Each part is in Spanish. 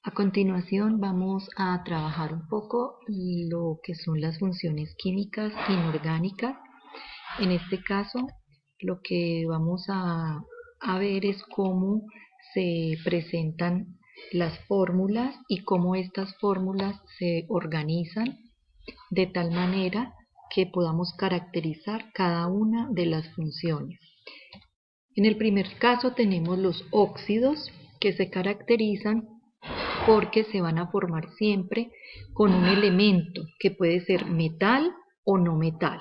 A continuación vamos a trabajar un poco lo que son las funciones químicas inorgánicas. En este caso, lo que vamos a ver es cómo se presentan las fórmulas y cómo estas fórmulas se organizan de tal manera que podamos caracterizar cada una de las funciones. En el primer caso tenemos los óxidos que se caracterizan porque se van a formar siempre con un elemento que puede ser metal o no metal.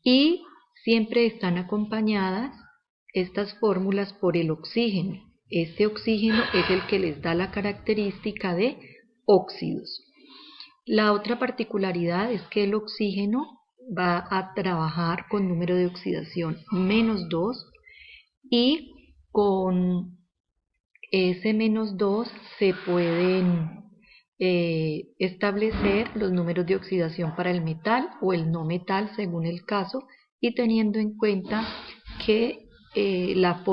Y siempre están acompañadas estas fórmulas por el oxígeno. Este oxígeno es el que les da la característica de óxidos. La otra particularidad es que el oxígeno va a trabajar con número de oxidación -2 y con ese -2 se pueden establecer los números de oxidación para el metal o el no metal según el caso, y teniendo en cuenta que la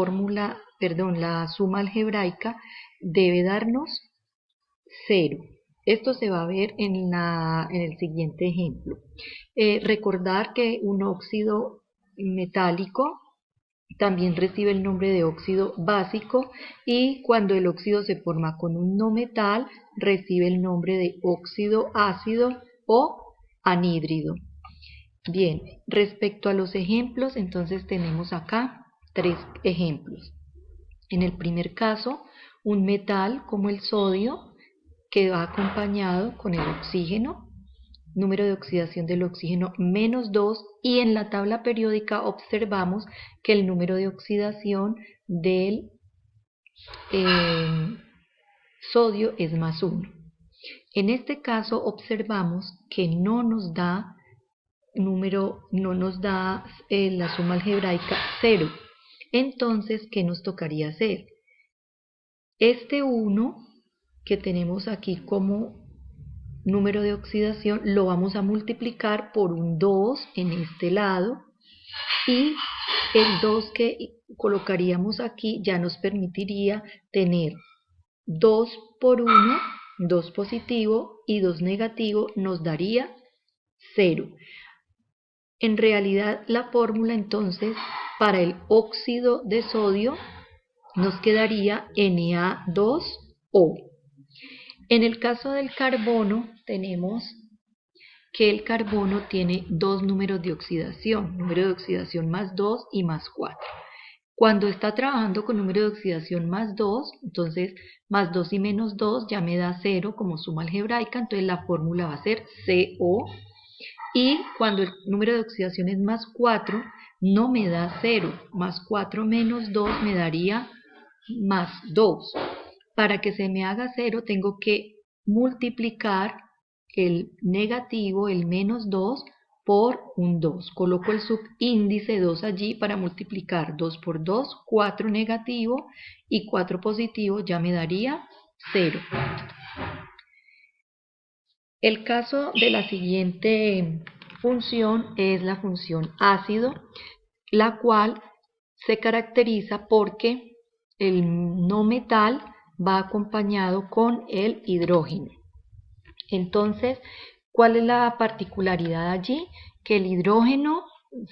suma algebraica debe darnos 0. Esto se va a ver en el siguiente ejemplo. Recordar que un óxido metálico también recibe el nombre de óxido básico, y cuando el óxido se forma con un no metal recibe el nombre de óxido ácido o anhídrido. Bien, respecto a los ejemplos, entonces tenemos acá 3 ejemplos. En el primer caso, un metal como el sodio que va acompañado con el oxígeno, número de oxidación del oxígeno -2, y en la tabla periódica observamos que el número de oxidación del sodio es +1. En este caso observamos que no nos da la suma algebraica 0. Entonces, ¿qué nos tocaría hacer? Este 1 que tenemos aquí como número de oxidación lo vamos a multiplicar por un 2 en este lado, y el 2 que colocaríamos aquí ya nos permitiría tener 2 por 1, 2 positivo, y 2 negativo nos daría 0. En realidad la fórmula entonces para el óxido de sodio nos quedaría Na2O. En el caso del carbono tenemos que el carbono tiene 2 números de oxidación, número de oxidación +2 y +4. Cuando está trabajando con número de oxidación +2, entonces +2 y -2 ya me da 0 como suma algebraica, entonces la fórmula va a ser CO. Y cuando el número de oxidación es +4, no me da 0, +4 menos 2 me daría +2. Para que se me haga 0 tengo que multiplicar el negativo, el -2, por un 2. Coloco el subíndice 2 allí para multiplicar 2 por 2, 4 negativo, y 4 positivo ya me daría 0. El caso de la siguiente función es la función ácido, la cual se caracteriza porque el no metal va acompañado con el hidrógeno. Entonces, ¿cuál es la particularidad allí? Que el hidrógeno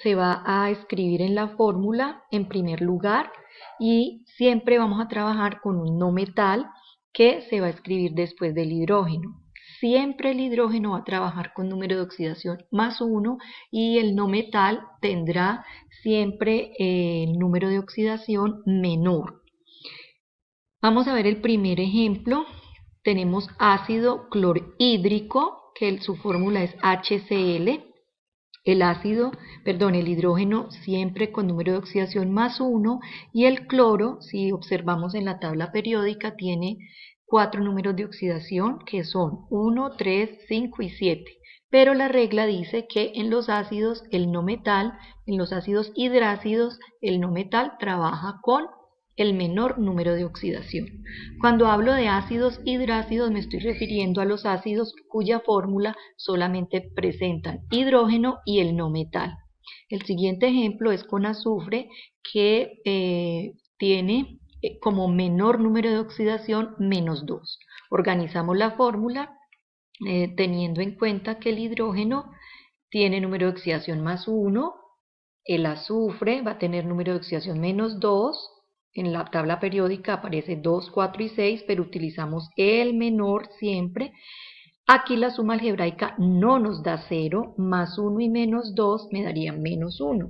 se va a escribir en la fórmula en primer lugar, y siempre vamos a trabajar con un no metal que se va a escribir después del hidrógeno. Siempre el hidrógeno va a trabajar con número de oxidación +1, y el no metal tendrá siempre el número de oxidación menor. Vamos a ver el primer ejemplo. Tenemos ácido clorhídrico, que su fórmula es HCl. El hidrógeno siempre con número de oxidación +1, y el cloro, si observamos en la tabla periódica, tiene 4 números de oxidación que son 1, 3, 5 y 7. Pero la regla dice que en los ácidos en los ácidos hidrácidos, el no metal trabaja con el menor número de oxidación. Cuando hablo de ácidos hidrácidos me estoy refiriendo a los ácidos cuya fórmula solamente presentan hidrógeno y el no metal. El siguiente ejemplo es con azufre, que tiene como menor número de oxidación menos 2. Organizamos la fórmula teniendo en cuenta que el hidrógeno tiene número de oxidación más 1, el azufre va a tener número de oxidación menos 2, en la tabla periódica aparece 2, 4 y 6, pero utilizamos el menor siempre. Aquí la suma algebraica no nos da 0, más 1 y menos 2 me darían menos 1.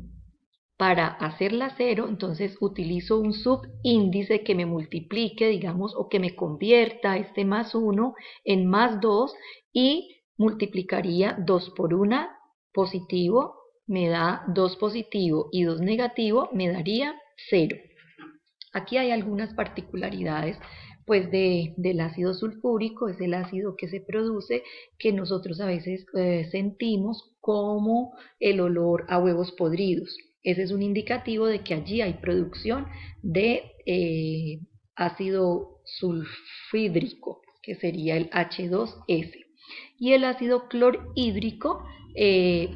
Para hacerla 0, entonces utilizo un subíndice que me multiplique, digamos, o que me convierta este más 1 en más 2 y multiplicaría 2 por 1 positivo, me da 2 positivo y 2 negativo, me daría 0. Aquí hay algunas particularidades pues del ácido sulfúrico, es el ácido que se produce, que nosotros a veces sentimos como el olor a huevos podridos. Ese es un indicativo de que allí hay producción de ácido sulfhídrico, que sería el H2S. Y el ácido clorhídrico,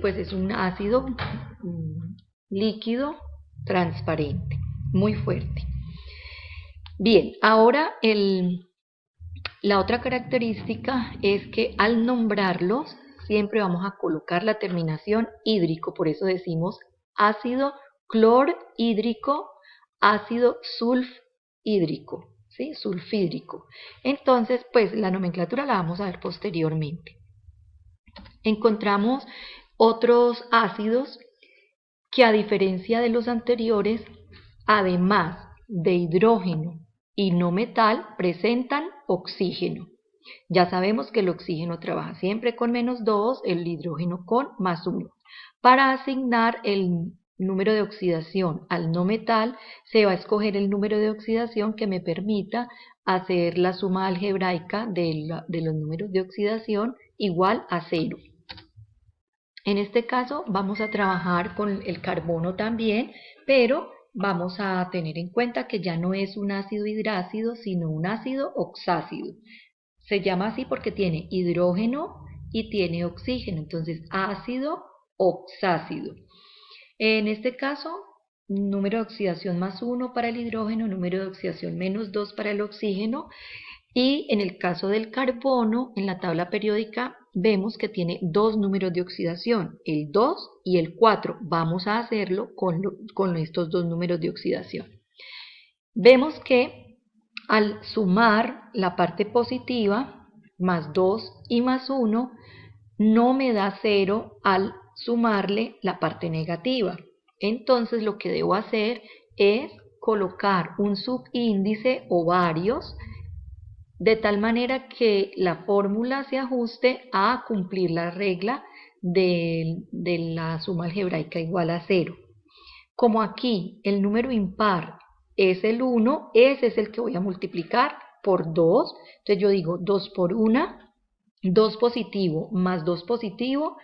pues es un ácido líquido transparente, muy fuerte. Bien, ahora la otra característica es que al nombrarlos siempre vamos a colocar la terminación hídrico, por eso decimos ácido clorhídrico, ácido sulfhídrico, ¿sí? Sulfhídrico. Entonces, pues la nomenclatura la vamos a ver posteriormente. Encontramos otros ácidos que, a diferencia de los anteriores, además de hidrógeno y no metal, presentan oxígeno. Ya sabemos que el oxígeno trabaja siempre con menos 2, el hidrógeno con más 1. Para asignar el número de oxidación al no metal, se va a escoger el número de oxidación que me permita hacer la suma algebraica de los números de oxidación igual a 0. En este caso vamos a trabajar con el carbono también, pero vamos a tener en cuenta que ya no es un ácido hidrácido, sino un ácido oxácido. Se llama así porque tiene hidrógeno y tiene oxígeno, entonces ácido oxácido. En este caso, número de oxidación más 1 para el hidrógeno, número de oxidación menos 2 para el oxígeno. Y en el caso del carbono, en la tabla periódica vemos que tiene dos números de oxidación, el 2 y el 4. Vamos a hacerlo con estos dos números de oxidación. Vemos que al sumar la parte positiva, más 2 y más 1, no me da 0 al sumarle la parte negativa. Entonces lo que debo hacer es colocar un subíndice o varios, de tal manera que la fórmula se ajuste a cumplir la regla de la suma algebraica igual a 0. Como aquí el número impar es el 1, ese es el que voy a multiplicar por 2. Entonces yo digo 2 por 1, 2 positivo más 2 positivo,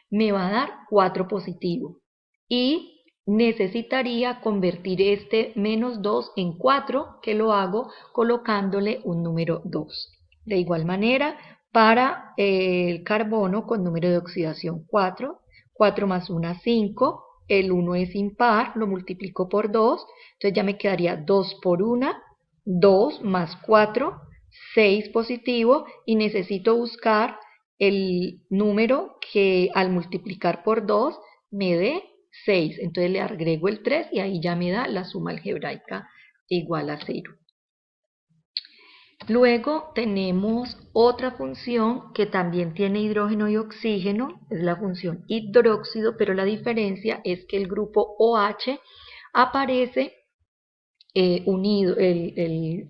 me va a dar 4 positivo. Y necesitaría convertir este menos 2 en 4, que lo hago colocándole un número 2. De igual manera, para el carbono con número de oxidación 4, 4 más 1, 5, el 1 es impar, lo multiplico por 2, entonces ya me quedaría 2 por 1, 2 más 4, 6 positivo, y necesito buscar el número que al multiplicar por 2 me dé 6, entonces le agrego el 3 y ahí ya me da la suma algebraica igual a 0. Luego tenemos otra función que también tiene hidrógeno y oxígeno, es la función hidróxido, pero la diferencia es que el grupo OH aparece unido,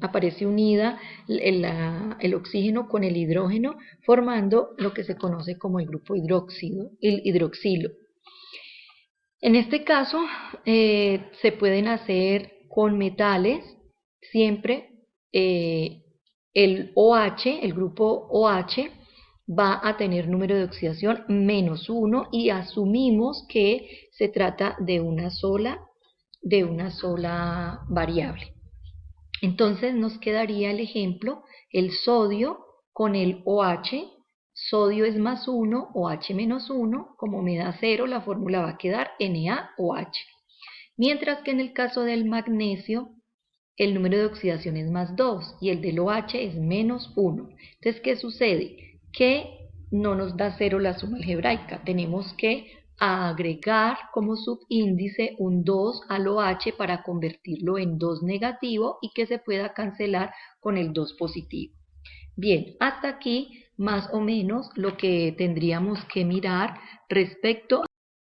aparece unida el oxígeno con el hidrógeno, formando lo que se conoce como el grupo hidroxilo. En este caso se pueden hacer con metales, siempre el OH, el grupo OH, va a tener número de oxidación menos 1 y asumimos que se trata de una sola variable. Entonces nos quedaría el ejemplo, el sodio con el OH. Sodio es más 1, OH menos 1, como me da 0, la fórmula va a quedar NaOH. Mientras que en el caso del magnesio, el número de oxidación es más 2 y el del OH es menos 1. Entonces, ¿qué sucede? Que no nos da 0 la suma algebraica. Tenemos que agregar como subíndice un 2 al OH para convertirlo en 2 negativo y que se pueda cancelar con el 2 positivo. Bien, hasta aquí más o menos lo que tendríamos que mirar respecto